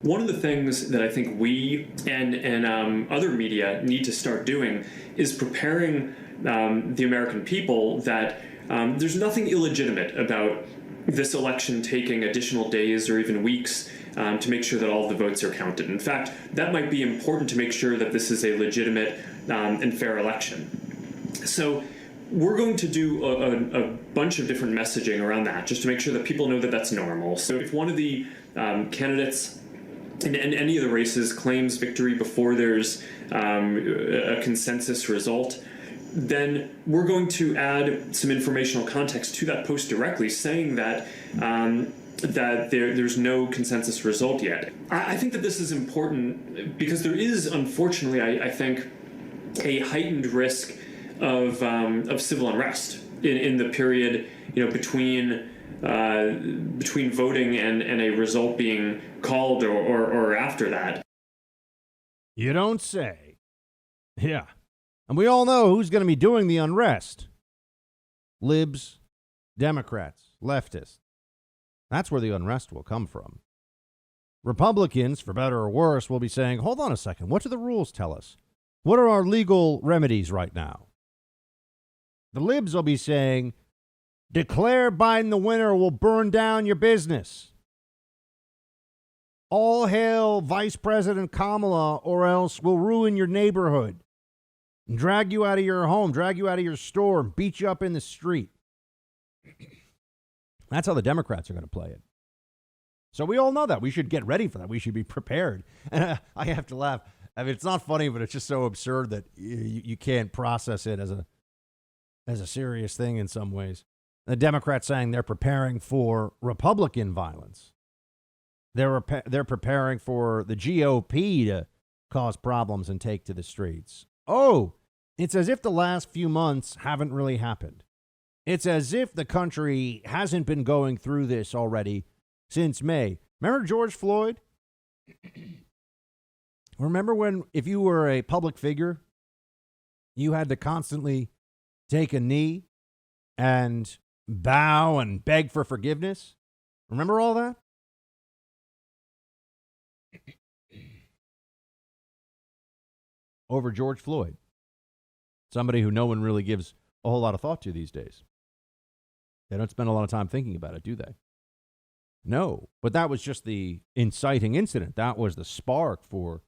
One of the things that I think we and other media need to start doing is preparing the American people that there's nothing illegitimate about this election taking additional days or even weeks to make sure that all of the votes are counted. In fact, that might be important to make sure that this is a legitimate and fair election. So we're going to do a bunch of different messaging around that just to make sure that people know that that's normal. So if one of the candidates in any of the races claims victory before there's a consensus result, then we're going to add some informational context to that post directly, saying that there's no consensus result yet. I think that this is important because there is, unfortunately, I think, a heightened risk of civil unrest in the period, between voting and a result being called or after that. You don't say. Yeah. And we all know who's going to be doing the unrest. Libs, Democrats, leftists. That's where the unrest will come from. Republicans, for better or worse, will be saying, hold on a second, what do the rules tell us? What are our legal remedies right now? The libs will be saying, declare Biden the winner, will burn down your business. All hail Vice President Kamala, or else we'll ruin your neighborhood. And drag you out of your home, drag you out of your store, and beat you up in the street. That's how the Democrats are going to play it. So we all know that. We should get ready for that. We should be prepared. And I have to laugh. I mean, it's not funny, but it's just so absurd that you can't process it as a serious thing in some ways. The Democrats saying they're preparing for Republican violence. They're preparing for the GOP to cause problems and take to the streets. Oh, it's as if the last few months haven't really happened. It's as if the country hasn't been going through this already since May. Remember George Floyd? Remember when, if you were a public figure, you had to constantly take a knee and bow and beg for forgiveness? Remember all that? Over George Floyd. Somebody who no one really gives a whole lot of thought to these days. They don't spend a lot of time thinking about it, do they? No, but that was just the inciting incident. That was the spark for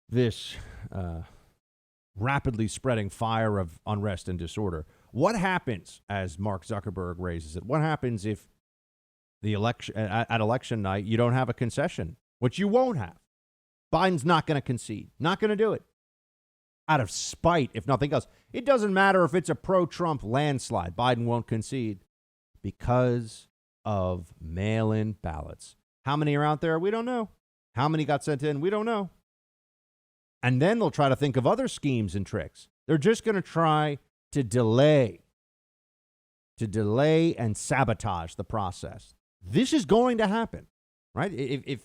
this rapidly spreading fire of unrest and disorder. What happens, as Mark Zuckerberg raises it, what happens if the election at election night you don't have a concession, which you won't have? Biden's not going to concede, not going to do it. Out of spite, if nothing else. It doesn't matter if it's a pro-Trump landslide. Biden won't concede because of mail-in ballots. How many are out there? We don't know. How many got sent in? We don't know. And then they'll try to think of other schemes and tricks. They're just going to try to delay and sabotage the process. This is going to happen, right? If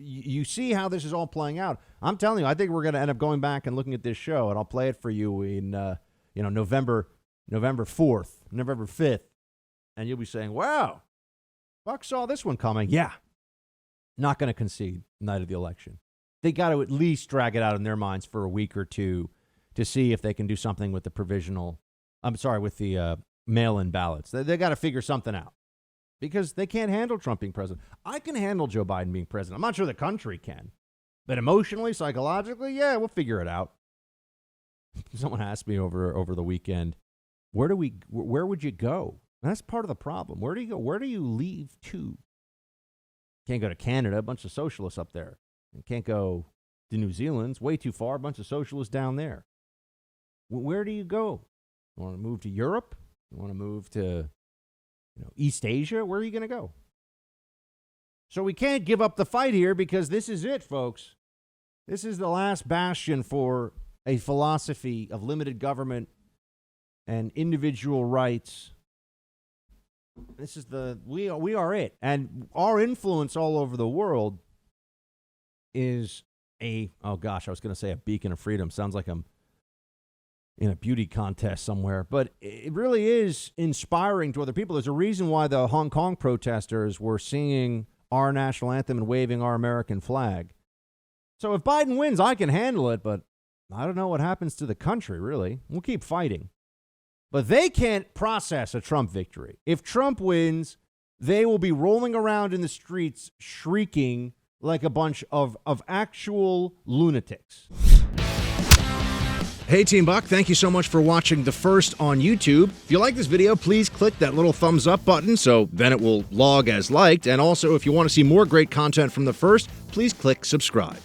you see how this is all playing out, I'm telling you, I think we're going to end up going back and looking at this show, and I'll play it for you in November 4th, November 5th, and you'll be saying, wow, Buck saw this one coming. Yeah, not going to concede night of the election. They got to at least drag it out in their minds for a week or two to see if they can do something with the mail-in ballots. They got to figure something out because they can't handle Trump being president. I can handle Joe Biden being president. I'm not sure the country can. But emotionally, psychologically, yeah, we'll figure it out. Someone asked me over the weekend, where would you go? And that's part of the problem. Where do you go? Where do you leave to? Can't go to Canada, a bunch of socialists up there. And can't go to New Zealand. It's way too far, a bunch of socialists down there. Where do you go? You want to move to Europe? You want to move to East Asia? Where are you going to go? So we can't give up the fight here because this is it, folks. This is the last bastion for a philosophy of limited government and individual rights. This is we are it. And our influence all over the world is I was going to say a beacon of freedom. Sounds like I'm in a beauty contest somewhere, but it really is inspiring to other people. There's a reason why the Hong Kong protesters were singing our national anthem and waving our American flag. So if Biden wins, I can handle it, but I don't know what happens to the country, really. We'll keep fighting. But they can't process a Trump victory. If Trump wins, they will be rolling around in the streets shrieking like a bunch of actual lunatics. Hey, Team Buck, thank you so much for watching The First on YouTube. If you like this video, please click that little thumbs up button so then it will log as liked. And also, if you want to see more great content from The First, please click subscribe.